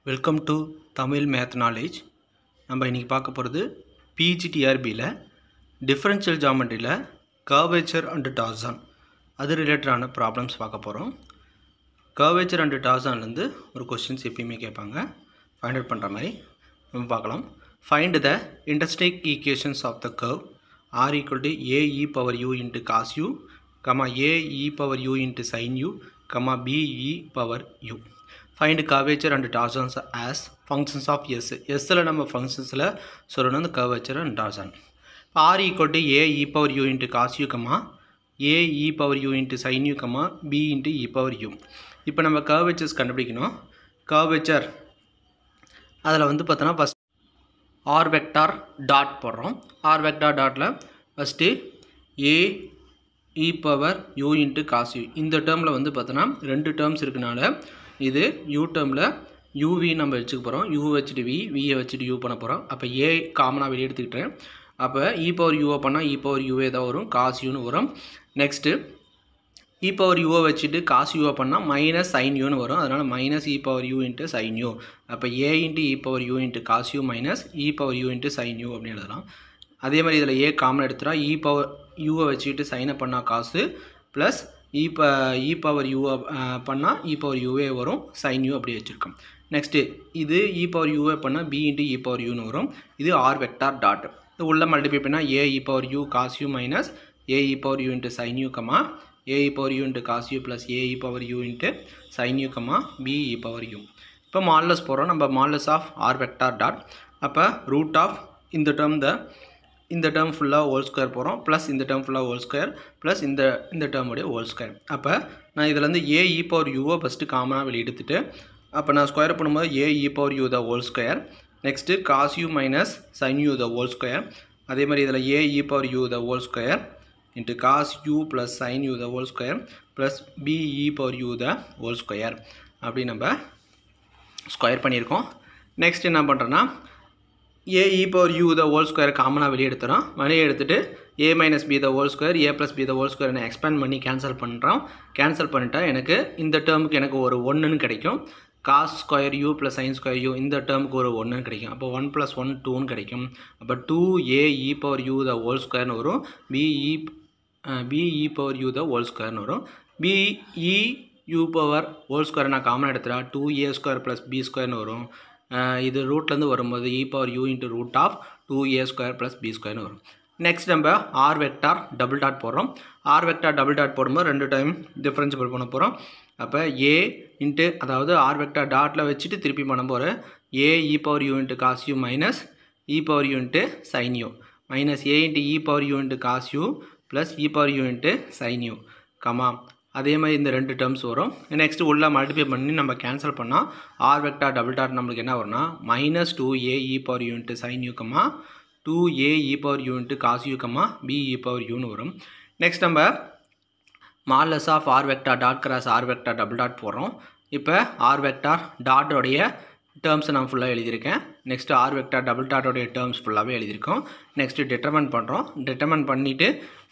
Welcome to Tamil math knowledge. நம்ம இன்றைக்கி பார்க்க போகிறது பிஜிடிஆர்பியில் டிஃபரன்ஷியல் ஜாமெட்ரியில் கர்வேச்சர் அண்ட் டார்சன் அது ரிலேட்டடான ப்ராப்ளம்ஸ் பார்க்க போகிறோம். கர்வேச்சர் அண்ட் டார்சன்லேருந்து ஒரு கொஸ்டின்ஸ் எப்பயுமே கேட்பாங்க, ஃபைண்ட் அவுட் பண்ணுற மாதிரி நம்ம பார்க்கலாம். Find the intrinsic equations of the curve are equal to a e power u into cos u comma a e power u into sign u comma b e power u. Find curvature and torsions as functions of S. Sல நம்ம functionsல சொல்லணும் இந்த curvature and torsion. R equal to A e power u into cos u, A e power u into sin u, B into e power u. இப்போ நம்ம curvatures கண்டுபிடிக்கணும். curvature அதில் வந்து பார்த்தோன்னா ஃபஸ்ட் R vector dot போடுறோம். R vector dotல first A e power u into cos u. இந்த டேர்மில் வந்து பார்த்தோன்னா ரெண்டு டேர்ம்ஸ் இருக்கனால இது u டேர்மில் uv நம்ம வச்சுக்க போகிறோம். u வச்சுட்டு vயை வச்சுட்டு u பண்ண போகிறோம். அப்போ a காமனாக வெளியே எடுத்துக்கிட்டேன். அப்போ e பவர் uவை பண்ணால் e பவர் uவே தான் வரும், cos uன்னு வரும். நெக்ஸ்ட்டு e பவர் uவை வச்சுட்டு cos uவை பண்ணால் மைனஸ் sin uன்னு வரும். அதனால் minus e power u into sin u. அப்போ a into e power u into cos u minus e power u into sin u அப்படின்னு எழுதலாம். அதே மாதிரி இதில் a காமன் எடுத்துட்டா e பவர் uவை வச்சுட்டு சைனை பண்ணால் காசு ப்ளஸ் e பவர் u பண்ணால் e பவர் uவே வரும், sin u அப்படி வச்சுருக்கோம். நெக்ஸ்ட்டு இது e பவர் uவே பண்ணால் b இன்ட்டு e பவர் uன்னு வரும். இது r வெக்டார் டாட். இது உள்ள மல்டிப்ளை பண்ணால் a e power u cos u minus a e power u into sin u a e power u into cos u plus a e power u into sin u b e power u. இப்போ modulus போகிறோம். நம்ம modulus of r vector dot. அப்போ root of இந்த term ஃபுல்லாக whole square போகிறோம், plus இந்த term ஃபுல்லாக whole square plus இந்த டேர்முடைய ஹோல் ஸ்கொயர். அப்போ நான் இதில் வந்து ஏ இ பவர் யூவை ஃபஸ்ட்டு காமனாக வெளியே எடுத்துட்டு அப்போ நான் ஸ்கொயர் பண்ணும்போது a e power u the whole square, next cos u minus sin u the whole square. அதே மாதிரி இதில் a e power u the whole square into cos u plus sin u the whole square plus b e power u the whole square அப்படி நம்ம square பண்ணியிருக்கோம். Next என்ன பண்ணுறேன்னா a e power u the whole square காமனாக வெளியே எடுத்துகிறோம். வெளியே எடுத்துகிட்டு a minus b the whole square a plus b the whole square expand பண்ணி கேன்சல் பண்ணுறோம். கேன்சல் பண்ணிட்டா எனக்கு இந்த டேர்முக்கு எனக்கு ஒரு 1ன்னு கிடைக்கும். cos square u plus sin square u இந்த டேர்முக்கு ஒரு 1ன்னு கிடைக்கும். அப்போ 1 + 1 2ன்னு கிடைக்கும். அப்போ 2a e power u the whole squareன்னு வரும். b e power u the whole squareன்னு வரும். b e u power whole square நான் காமனாக எடுத்துட்டா 2a square plus b squareன்னு வரும். இது ரூட்லேருந்து வரும்போது e power u into root of 2a square plus b ஸ்கொயர்னு வரும். நெக்ஸ்ட் நம்ம r வெக்டார் டபுள் டாட் போடுறோம். r வெக்டார் டபுள் டாட் போடும்போது ரெண்டு டைம் டிஃப்ரென்ஷியபிள் பண்ண போகிறோம். அப்போ a இன்ட்டு அதாவது r வெக்டார் டாட்டில் வச்சுட்டு திருப்பி பண்ண போகிறேன். a e power u into cos u minus e power u into sign u minus a into e power u into cos u plus e power u into sign u comma அதே மாதிரி இந்த ரெண்டு terms வரும். Next உள்ள multiply பண்ணி நம்ம cancel பண்ணால் r vector double dot நம்மளுக்கு என்ன வரும்னா minus 2a e power u into sign u 2a e power u into cos u b e power uன்னு வரும். நெக்ஸ்ட் நம்ம modulus of r vector dot cross r vector double dot போடுறோம். இப்போ r vector டாட்டோடைய டேர்ம்ஸை நான் ஃபுல்லாக எழுதியிருக்கேன். நெக்ஸ்ட்டு r வெக்டார் டபுள் டாட்டோடைய டேர்ம்ஸ் ஃபுல்லாகவே எழுதியிருக்கோம். நெக்ஸ்ட்டு டிட்டர்மெண்ட் பண்ணுறோம். டிட்டர்மெண்ட் பண்ணிவிட்டு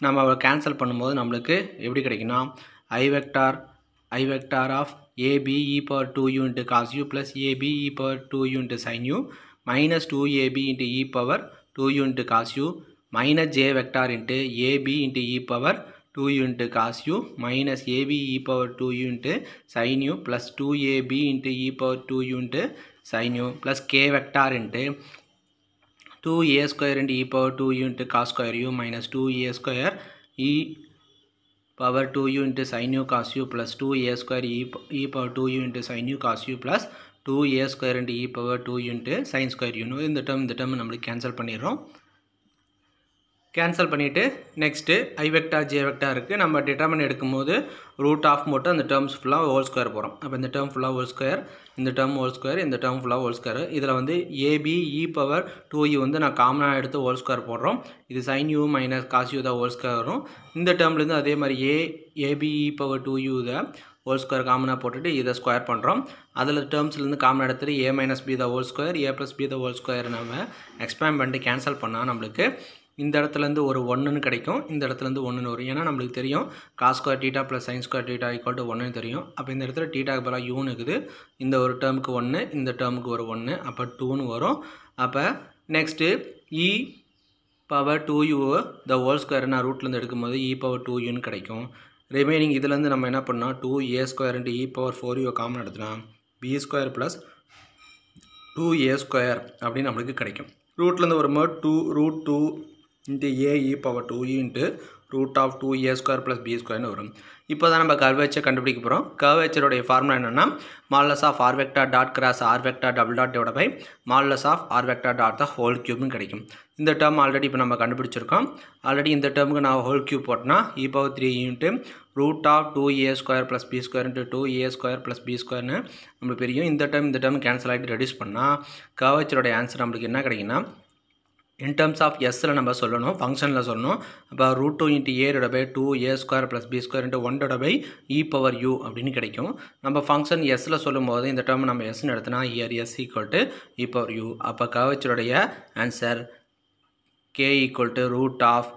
நம்ம கேன்சல் பண்ணும்போது நம்மளுக்கு எப்படி கிடைக்குன்னா I vector of ab e power 2u into cos u plus ab e power 2u into sin u minus 2ab into e power 2u into cos u minus j vector into ab into e power 2u into cos u minus ab e power 2u into sin u plus 2ab into e power 2u into sin u plus k vector into 2a square into e power 2u into cos square u minus 2a square e power 2u into sin u cos u plus 2a square e power 2u into sin u cos u plus 2a square into e power 2u into sin square u. இந்த term நம்மளுக்கு cancel பண்ணிடுறோம். Cancel பண்ணிவிட்டு next i vector j vector இருக்குது. நம்ம determine எடுக்கும்போது root of மட்டும் அந்த terms ஃபுல்லாக ஹோல் ஸ்கொயர் போகிறோம். அப்போ இந்த டேர்ம் ஃபுல்லாக ஹோல் ஸ்கொயர், இந்த டேர்ம் ஹோல் ஸ்கொயர், இந்த டேர்ம் ஃபுல்லாக ஹோல் ஸ்கொயர். இதில் வந்து ab e பவர் 2u வந்து நான் காமனாக எடுத்து ஹோல் ஸ்கொயர் போடுறோம். இது sin u minus cos u தான் ஹோல் ஸ்கொயர் வரும். இந்த டேர்ம்லேருந்து அதே மாதிரி ab e பவர் 2u தான் ஹோல் ஸ்கொயர் காமனாக போட்டுட்டு இதை ஸ்கொயர் பண்ணுறோம். அதில் டேர்ம்ஸ்லேருந்து காமனாக எடுத்துகிட்டு a minus b the whole square a plus b the whole square நம்ம எக்ஸ்பேண்ட் பண்ணிட்டு கேன்சல் பண்ணால் நம்மளுக்கு இந்த இடத்துலேருந்து ஒரு 1ன்னு கிடைக்கும், இந்த இடத்துலேருந்து 1ன்னு வரும். ஏன்னா நம்மளுக்கு தெரியும் cos square theta plus sin square theta equal to 1ன்னு தெரியும். அப்போ இந்த இடத்துல தீட்டாக்கு பதிலாக யூன்னு இருக்குது. இந்த ஒரு டேர்முக்கு 1, இந்த டேர்முக்கு ஒரு 1, அப்போ 2ன்னு வரும். அப்போ நெக்ஸ்ட்டு e பவர் 2u த ஹோல் ஸ்கொயர் நான் ரூட்லேருந்து எடுக்கும்போது e பவர் 2uன்னு கிடைக்கும். ரிமைனிங் இதுலேருந்து நம்ம என்ன பண்ணோம் 2a square into e power 4u common எடுத்துனா b square plus 2a square அப்படின்னு நம்மளுக்கு கிடைக்கும். ரூட்லேருந்து வரும்போது 2√2 into a e power 2u into root of 2a square plus b ஸ்கொயர்னு வரும். இப்போ தான் நம்ம கர்வேச்சர் கண்டுபிடிக்க போகிறோம். கர்வேச்சருடைய ஃபார்முலா என்னென்னா modulus of r vector dot cross r vector double dot divide by modulus of r vector dot the whole கியூப்னு கிடைக்கும். இந்த டேர்ம் ஆல்ரெடி இப்போ நம்ம கண்டுபிடிச்சிருக்கோம். ஆல்ரெடி இந்த டேர்முக்கு நான் ஹோல் கியூப் போட்டோன்னா e power 3 into root of 2a square plus b square into 2a square plus b ஸ்கொயர்னு நம்மளுக்கு தெரியும். இந்த டேர்ம் கேன்சல் ஆகிட்டு ரெடியூஸ் பண்ணால் கர்வேச்சருடைய ஆன்சர் நம்மளுக்கு என்ன கிடைக்குன்னா in terms of sல நம்ம சொல்லணும், ஃபங்க்ஷனில் சொல்லணும். அப்போ √2 into a divide by 2a square plus b square into 1 divide by e power u அப்படின்னு கிடைக்கும். நம்ம ஃபங்க்ஷன் sல சொல்லும் போது இந்த டேர்ம் நம்ம sன்னு எடுத்தோன்னா here s equal to e power u. அப்போ கர்வேச்சருடைய answer k equal to root of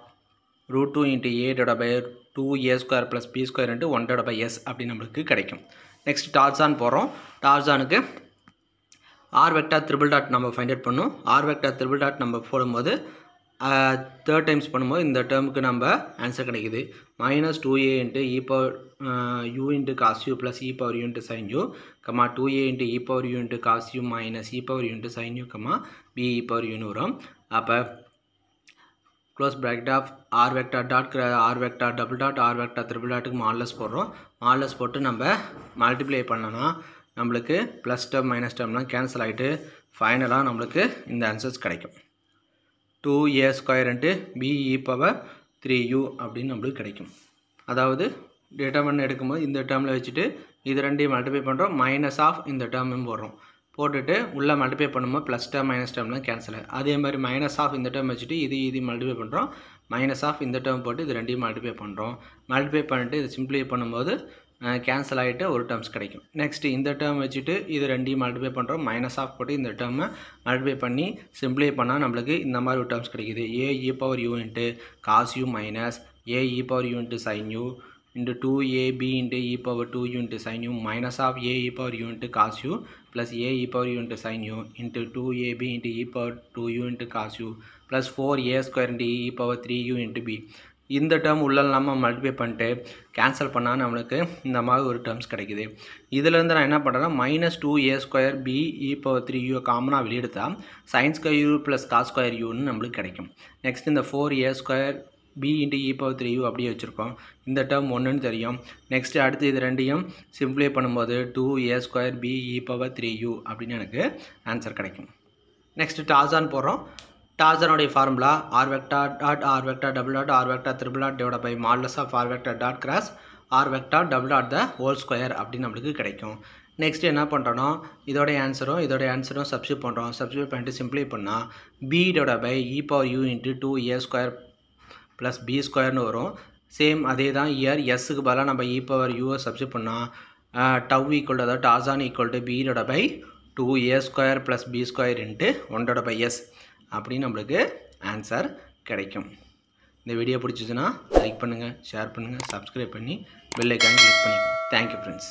√2 into a divide by 2a square plus b square into 1 divide by s அப்படின்னு நம்மளுக்கு கிடைக்கும். நெக்ஸ்ட் டார்சான் போகிறோம். டார்சானுக்கு ஆர் வெக்டார் ட்ரிபிள் டாட் நம்ம find out பண்ணோம். R vector triple dot நம்ம போடும்போது third times பண்ணும்போது இந்த டேர்முக்கு நம்ம ஆன்சர் கிடைக்குது. -2a into e power u into cos u plus e power u into sign u comma 2a into e power u into cos u minus e power u into sign u comma b e power யூன்னு வரும். அப்போ close bracket of r vector dot r vector double dot r vector triple டாட்டுக்கு modulus போடுறோம். Modulus போட்டு நம்ம multiply பண்ணோன்னா நம்மளுக்கு plus term minus டேர்ம்லாம் கேன்சல் ஆகிட்டு ஃபைனலாக நம்மளுக்கு இந்த ஆன்சர்ஸ் கிடைக்கும். 2a square into b e power 3u அப்படின்னு நம்மளுக்கு கிடைக்கும். அதாவது டேட்டாமன் எடுக்கும்போது இந்த டேர்மில் வச்சுட்டு இது ரெண்டையும் மல்டிப்ளை பண்ணுறோம், மைனஸ் ஆஃப் இந்த டேர்மும் போடுறோம். போட்டுட்டு உள்ளே மல்டிப்ளை பண்ணும்போது ப்ளஸ் டேர்ம் மைனஸ் டேர்ம்லாம் கேன்சல் ஆகும். அதே மாதிரி மைனஸ் ஆஃப் இந்த டேர்ம் வச்சுட்டு இது மல்டிப்ளை பண்ணுறோம், மைனஸ் ஆஃப் இந்த டேர்ம் போட்டு இது ரெண்டையும் மல்டிப்ளை பண்ணுறோம். மல்டிப்ளை பண்ணிட்டு இது சிம்பிளை பண்ணும்போது கேன்சல் ஆகிட்டு ஒரு டேர்ம்ஸ் கிடைக்கும். நெக்ஸ்ட்டு இந்த டேர்ம் வச்சுட்டு இது ரெண்டையும் மல்டிப்ளை பண்ணுறோம், மைனஸ் ஆஃப் போட்டு இந்த டேர்மை மல்டிப்ளை பண்ணி சிம்பிளை பண்ணால் நம்மளுக்கு இந்த மாதிரி ஒரு டேர்ம்ஸ் கிடைக்குது. a e power u into cos u minus a e power u into sign u into 2ab into e power 2u into sign u minus of a e power u into cos u plus a e power u into sign u into 2ab into e power 2u into cos u plus 4a square into e power 3u into b. இந்த term உள்ள நம்ம multiply பண்ணிட்டு cancel பண்ணால் நம்மளுக்கு இந்த மாதிரி ஒரு terms கிடைக்குது. இதிலேருந்து நான் என்ன பண்ணுறேன்னா -2a square b e power 3u காமனாக வெளியெடுத்தால் sin square u plus cos square யூன்னு நம்மளுக்கு கிடைக்கும். நெக்ஸ்ட் இந்த 4a square b into e power 3u அப்படியே வச்சுருக்கோம். இந்த டேர்ம் 1ன்னு தெரியும். நெக்ஸ்ட்டு அடுத்து இது ரெண்டையும் சிம்பிளை பண்ணும்போது 2a square b e power 3u அப்படின்னு எனக்கு ஆன்சர் கிடைக்கும். நெக்ஸ்ட்டு டார்சான் போடுறோம். டார்சனுடைய formula r vector dot r vector double dot r vector triple dot divide by modulus of r vector dot cross r vector double dot the whole square அப்படின்னு நம்மளுக்கு கிடைக்கும். Next என்ன பண்ணுறோன்னா இதோடைய ஆன்சரும் சப்ஸ்டியூட் பண்ணுறோம். சப்ஸ்டியூட் பண்ணிட்டு சிம்பிளை பண்ணால் b divide by e power u into 2a square plus b ஸ்கொயர்னு வரும். சேம் அதே தான் இயர் எஸ்ஸுக்கு பதிலாக நம்ம e பவர் u சப்ஸ்டியூட் பண்ணால் டவ் ஈக்குவல் டு அதாவது torsion equal to b divide by 2a square plus b square into 1 divide by s அப்படின்னு நம்மளுக்கு ஆன்சர் கிடைக்கும். இந்த வீடியோ பிடிச்சிச்சுன்னா லைக் பண்ணுங்கள், ஷேர் பண்ணுங்கள், சப்ஸ்கிரைப் பண்ணி பெல் ஐக்கானை கிளிக் பண்ணிக்கோங்க. Thank you friends.